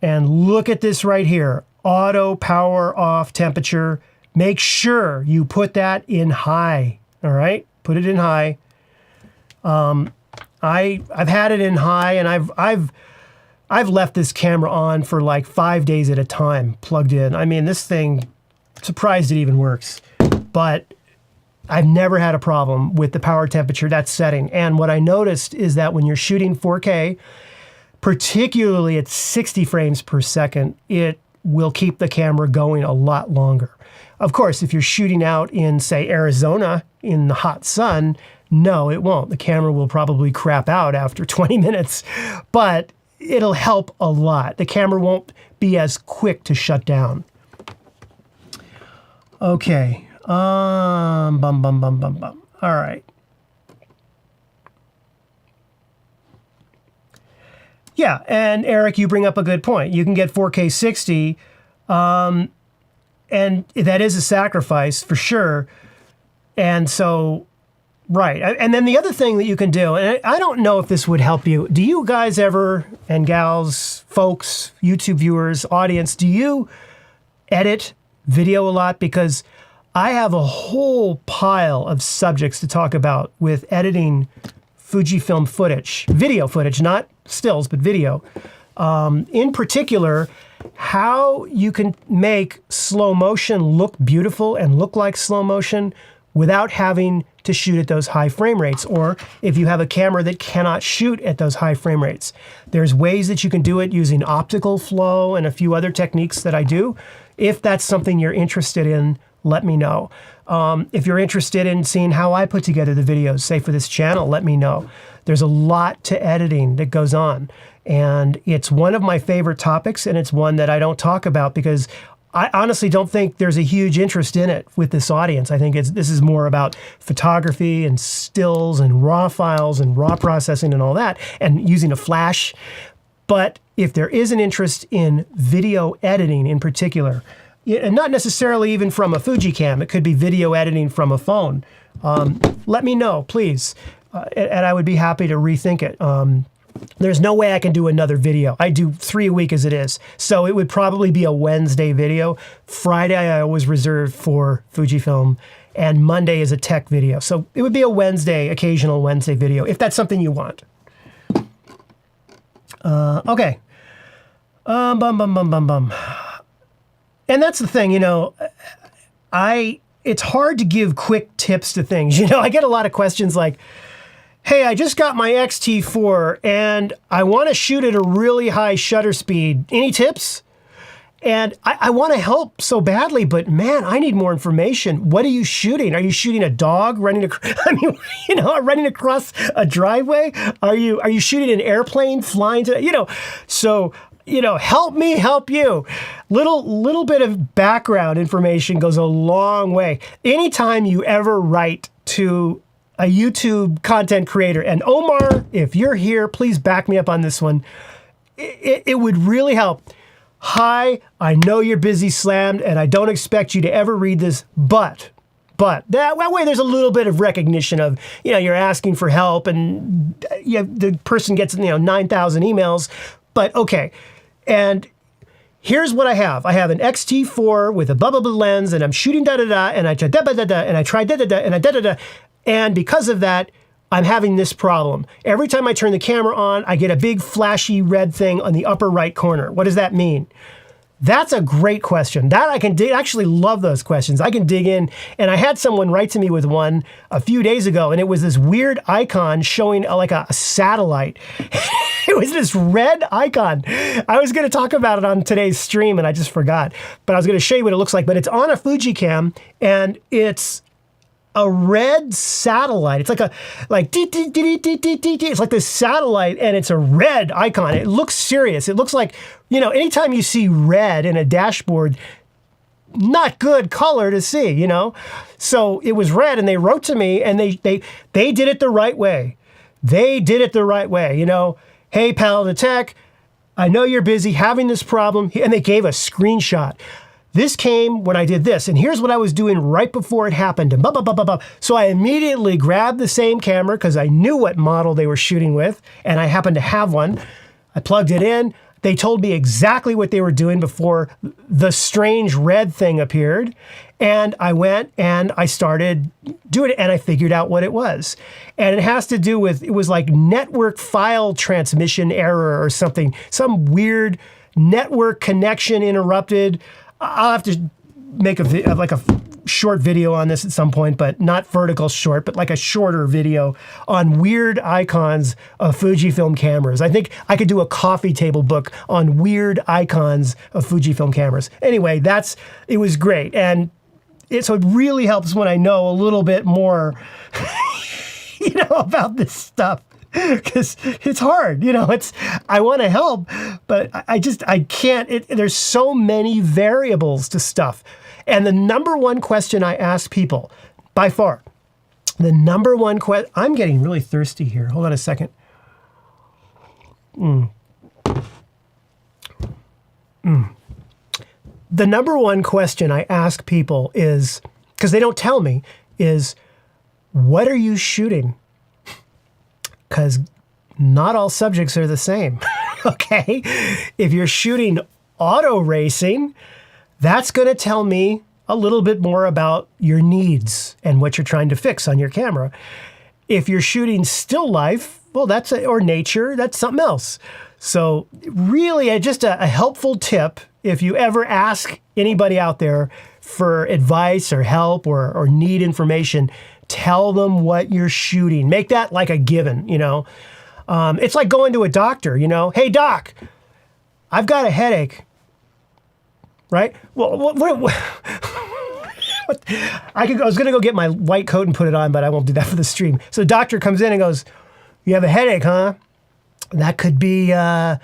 And look at this right here, auto power off temperature. Make sure you put that in high, all right? Put it in high. I've had it in high, and I've left this camera on for like 5 days at a time, plugged in. I mean, this thing, surprised it even works. But I've never had a problem with the power temperature, that setting. And what I noticed is that when you're shooting 4K, particularly at 60 frames per second, it will keep the camera going a lot longer. Of course, if you're shooting out in, say, Arizona in the hot sun, no, it won't. The camera will probably crap out after 20 minutes, but it'll help a lot. The camera won't be as quick to shut down. Okay. All right. Yeah, and Eric, you bring up a good point. You can get 4K 60, and that is a sacrifice for sure. And so, right. And then the other thing that you can do, and I don't know if this would help you. Do you guys ever, and gals, folks, YouTube viewers, audience, do you edit video a lot? Because I have a whole pile of subjects to talk about with editing Fujifilm footage, video footage, not stills, but video. In particular, how you can make slow motion look beautiful and look like slow motion without having to shoot at those high frame rates, or if you have a camera that cannot shoot at those high frame rates. There's ways that you can do it using optical flow and a few other techniques that I do. If that's something you're interested in, let me know. If you're interested in seeing how I put together the videos, say for this channel, let me know. There's a lot to editing that goes on. And it's one of my favorite topics, and it's one that I don't talk about because I honestly don't think there's a huge interest in it with this audience. I think this is more about photography and stills and raw files and raw processing and all that, and using a flash. But if there is an interest in video editing in particular, and not necessarily even from a Fujicam, it could be video editing from a phone, let me know, please. And I would be happy to rethink it. There's no way I can do another video. I do 3 a week as it is. So it would probably be a Wednesday video. Friday I always reserve for Fujifilm, and Monday is a tech video. So it would be a Wednesday, occasional Wednesday video, if that's something you want. Okay. And that's the thing, you know, it's hard to give quick tips to things. You know, I get a lot of questions like, hey, I just got my XT4 and I want to shoot at a really high shutter speed. Any tips? And I want to help so badly, but man, I need more information. What are you shooting? Are you shooting a dog running running across a driveway? Are you shooting an airplane flying to, so, help me help you. Little bit of background information goes a long way. Anytime you ever write to a YouTube content creator, and Omar, if you're here, please back me up on this one. It would really help. Hi, I know you're busy slammed, and I don't expect you to ever read this, but that way there's a little bit of recognition of, you're asking for help, and the person gets, 9,000 emails. But okay, And here's what I have. I have an X-T4 with a blah, blah, blah lens, and I'm shooting da-da-da, and I try da-da-da-da, and I try da-da-da, and I da-da-da. And because of that, I'm having this problem. Every time I turn the camera on, I get a big flashy red thing on the upper right corner. What does that mean? That's a great question. That I can actually love those questions. I can dig in. And I had someone write to me with one a few days ago, and it was this weird icon showing like a satellite. It was this red icon. I was going to talk about it on today's stream, and I just forgot. But I was going to show you what it looks like. But it's on a Fujicam, and it's a red satellite. It's it's like this satellite, and it's a red icon. It looks serious. It looks like, anytime you see red in a dashboard, not good color to see, So it was red, and they wrote to me, and they did it the right way. They did it the right way, Hey, Paladin Tech, I know you're busy having this problem, and they gave a screenshot. This came when I did this, and here's what I was doing right before it happened, and blah, blah, blah, blah, blah. So I immediately grabbed the same camera because I knew what model they were shooting with, and I happened to have one. I plugged it in. They told me exactly what they were doing before the strange red thing appeared, and I went and I started doing it, and I figured out what it was. And it has to do with, it was like network file transmission error or something, some weird network connection interrupted. I'll have to make a short video on this at some point, but not vertical short, but like a shorter video on weird icons of Fujifilm cameras. I think I could do a coffee table book on weird icons of Fujifilm cameras. Anyway, it was great. And so it really helps when I know a little bit more, about this stuff. Because it's hard, I want to help, but I can't, there's so many variables to stuff. And the number one question I ask people, by far, the number one question, I'm getting really thirsty here. Hold on a second. The number one question I ask people is, because they don't tell me, is, what are you shooting? Because not all subjects are the same, okay? If you're shooting auto racing, that's going to tell me a little bit more about your needs and what you're trying to fix on your camera. If you're shooting still life, well, or nature, that's something else. So really, just a helpful tip, if you ever ask anybody out there for advice or help or need information, tell them what you're shooting. Make that like a given, It's like going to a doctor, Hey, doc, I've got a headache, right? Well, what I was going to go get my white coat and put it on, but I won't do that for the stream. So the doctor comes in and goes, you have a headache, huh? That could be a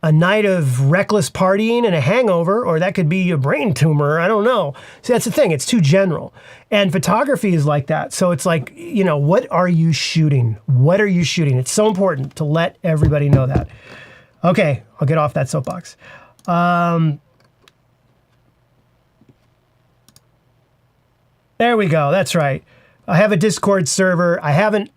night of reckless partying and a hangover, or that could be a brain tumor. I don't know. See, that's the thing. It's too general. And photography is like that. So it's like, what are you shooting? What are you shooting? It's so important to let everybody know that. Okay, I'll get off that soapbox. There we go. That's right. I have a Discord server. I haven't...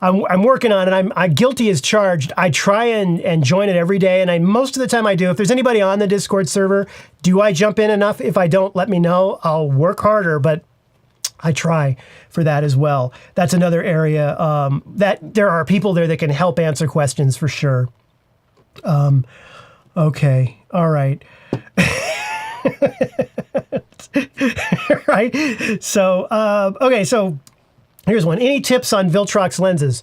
I'm working on it. I'm guilty as charged. I try and join it every day, and most of the time I do. If there's anybody on the Discord server, do I jump in enough? If I don't, let me know. I'll work harder, but I try for that as well. That's another area that there are people there that can help answer questions for sure. Okay. All right. Right. So, okay. So, here's one. Any tips on Viltrox lenses?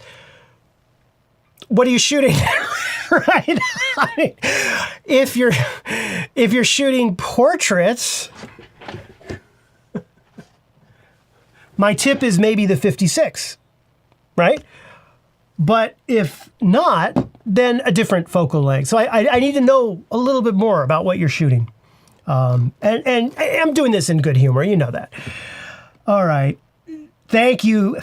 What are you shooting? Right? I mean, if you're shooting portraits, my tip is maybe the 56, right? But if not, then a different focal length. So I need to know a little bit more about what you're shooting. And I'm doing this in good humor. You know that. All right. Thank you,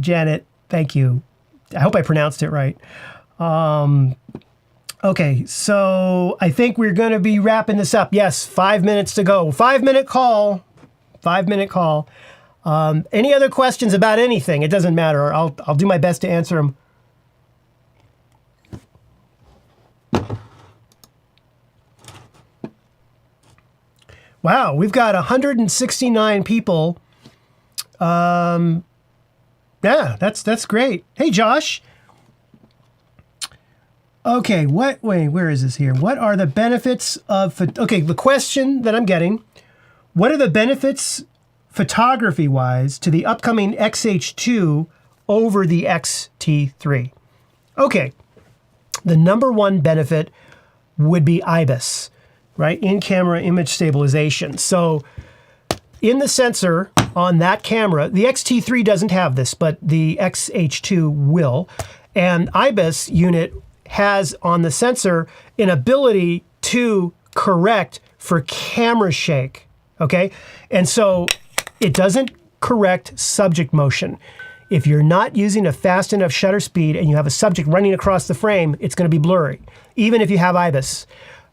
Janet. Thank you. I hope I pronounced it right. Okay, so I think we're going to be wrapping this up. Yes, 5 minutes to go. 5-minute call. 5-minute call. Any other questions about anything? It doesn't matter. I'll do my best to answer them. Wow, we've got 169 people. Yeah, that's great. Hey, Josh. Okay, wait, where is this here? What are the benefits of, okay, the question that I'm getting, what are the benefits photography-wise to the upcoming XH2 over the XT3? Okay, the number one benefit would be IBIS, right? In-camera image stabilization. So in the sensor on that camera, the XT3 doesn't have this, but the XH2 will. And IBIS unit has on the sensor an ability to correct for camera shake, okay? And so it doesn't correct subject motion. If you're not using a fast enough shutter speed and you have a subject running across the frame, it's going to be blurry, even if you have IBIS.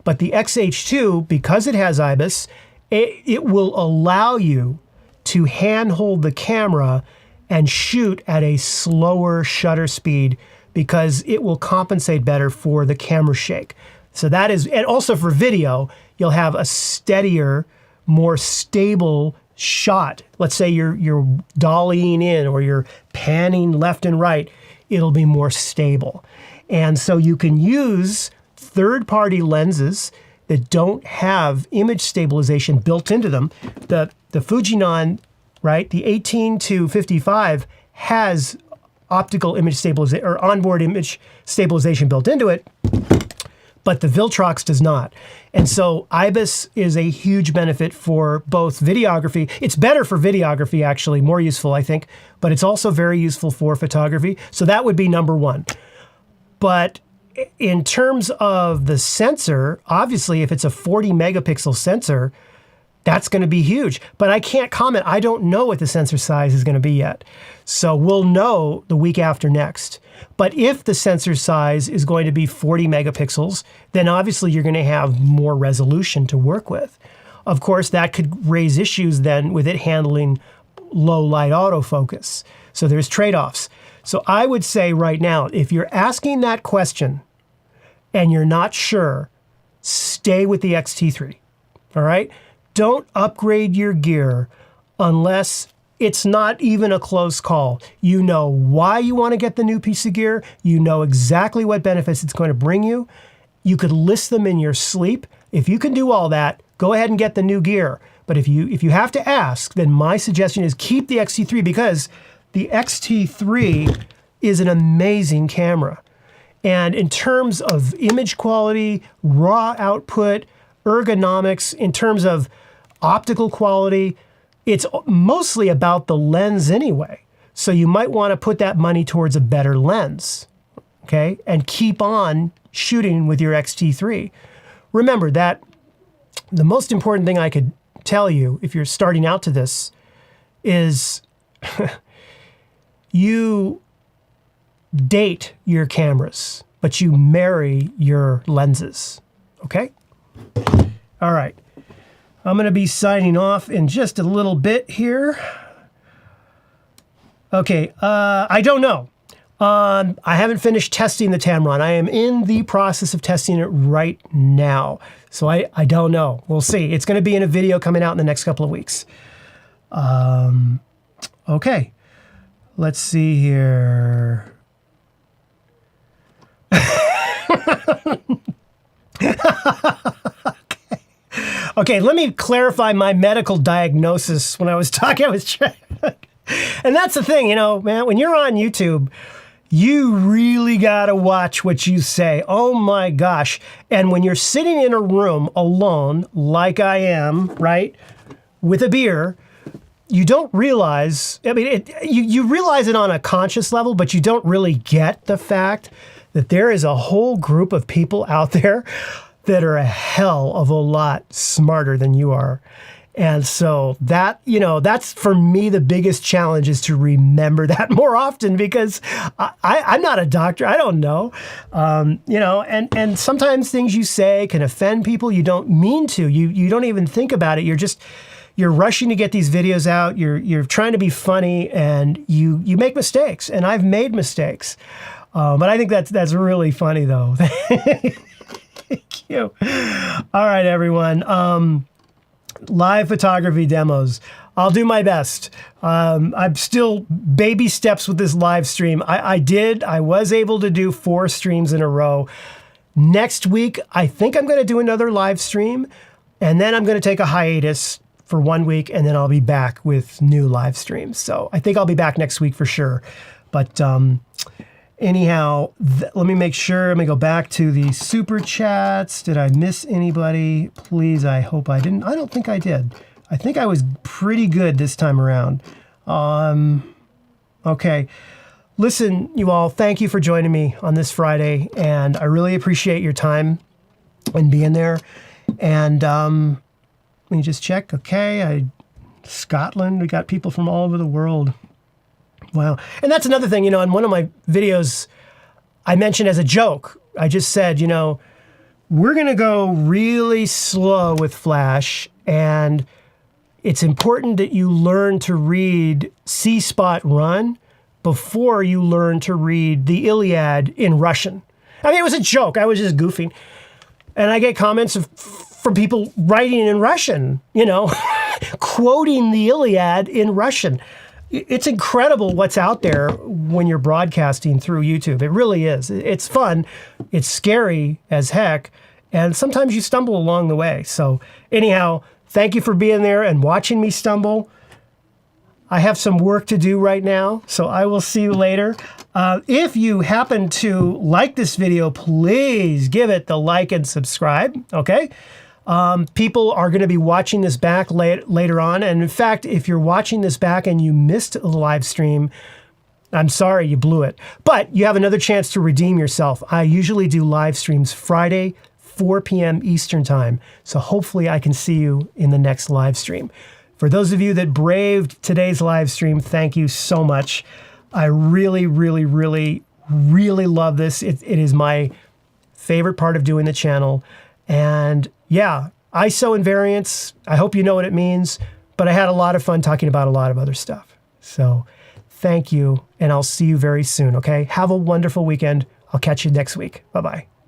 But the XH2, because it has IBIS, it will allow you to handhold the camera and shoot at a slower shutter speed because it will compensate better for the camera shake. So that is, and also for video, you'll have a steadier, more stable shot. Let's say you're dollying in or you're panning left and right, it'll be more stable. And so you can use third-party lenses that don't have image stabilization built into them. The Fujinon, right, the 18-55 has optical image stabilization or onboard image stabilization built into it, but the Viltrox does not. And so IBIS is a huge benefit for both videography. It's better for videography, actually, more useful, I think, but it's also very useful for photography. So that would be number one. But in terms of the sensor, obviously, if it's a 40 megapixel sensor, that's going to be huge. But I can't comment. I don't know what the sensor size is going to be yet. So we'll know the week after next. But if the sensor size is going to be 40 megapixels, then obviously you're going to have more resolution to work with. Of course, that could raise issues then with it handling low light autofocus. So there's trade-offs. So I would say right now, if you're asking that question and you're not sure, stay with the XT3, all right? Don't upgrade your gear unless it's not even a close call. You know why you want to get the new piece of gear. You know exactly what benefits it's going to bring you. You could list them in your sleep. If you can do all that, go ahead and get the new gear. But if you have to ask, then my suggestion is keep the XT3 because the XT3 is an amazing camera. And in terms of image quality, raw output, ergonomics, in terms of optical quality, it's mostly about the lens anyway. So you might want to put that money towards a better lens, okay? And keep on shooting with your XT3. Remember that the most important thing I could tell you if you're starting out to this is you date your cameras, but you marry your lenses, okay? All right. I'm going to be signing off in just a little bit here. Okay, I don't know. I haven't finished testing the Tamron. I am in the process of testing it right now. So I don't know. We'll see. It's going to be in a video coming out in the next couple of weeks. Okay. Let's see here. Okay, let me clarify my medical diagnosis. When I was talking, I was trying. And that's the thing, you know, man, when you're on YouTube, you really got to watch what you say. Oh my gosh. And when you're sitting in a room alone, like I am, right, with a beer, you don't realize, I mean, you realize it on a conscious level, but you don't really get the fact that there is a whole group of people out there that are a hell of a lot smarter than you are. And so that, you know, that's for me the biggest challenge is to remember that more often because I'm not a doctor. I don't know. You know, and sometimes things you say can offend people you don't mean to. You don't even think about it. You're rushing to get these videos out. You're trying to be funny and you make mistakes. And I've made mistakes. But I think that's really funny though. Thank you. All right, everyone. Live photography demos. I'll do my best. I'm still baby steps with this live stream. I was able to do 4 streams in a row. Next week, I think I'm going to do another live stream, and then I'm going to take a hiatus for 1 week, and then I'll be back with new live streams. So I think I'll be back next week for sure. But anyhow, let me make sure. Let me go back to the super chats. Did I miss anybody? Please, I hope I didn't. I don't think I did. I think I was pretty good this time around. Okay. Listen, you all, thank you for joining me on this Friday, and I really appreciate your time and being there. And let me just check. Okay, Scotland, we got people from all over the world. Wow. And that's another thing, in one of my videos, I mentioned as a joke, I just said, we're going to go really slow with Flash, and it's important that you learn to read C-Spot Run before you learn to read the Iliad in Russian. I mean, it was a joke. I was just goofing. And I get comments from people writing in Russian, quoting the Iliad in Russian. It's incredible what's out there when you're broadcasting through YouTube. It really is. It's fun. It's scary as heck. And sometimes you stumble along the way. So anyhow, thank you for being there and watching me stumble. I have some work to do right now, so I will see you later. If you happen to like this video, please give it the like and subscribe, okay? People are going to be watching this back later on. And in fact, if you're watching this back and you missed the live stream, I'm sorry, you blew it. But you have another chance to redeem yourself. I usually do live streams Friday, 4 p.m. Eastern time. So hopefully I can see you in the next live stream. For those of you that braved today's live stream, thank you so much. I really, really, really, really love this. It is my favorite part of doing the channel. And yeah, ISO invariance, I hope you know what it means, but I had a lot of fun talking about a lot of other stuff. So thank you, and I'll see you very soon, okay? Have a wonderful weekend. I'll catch you next week. Bye-bye.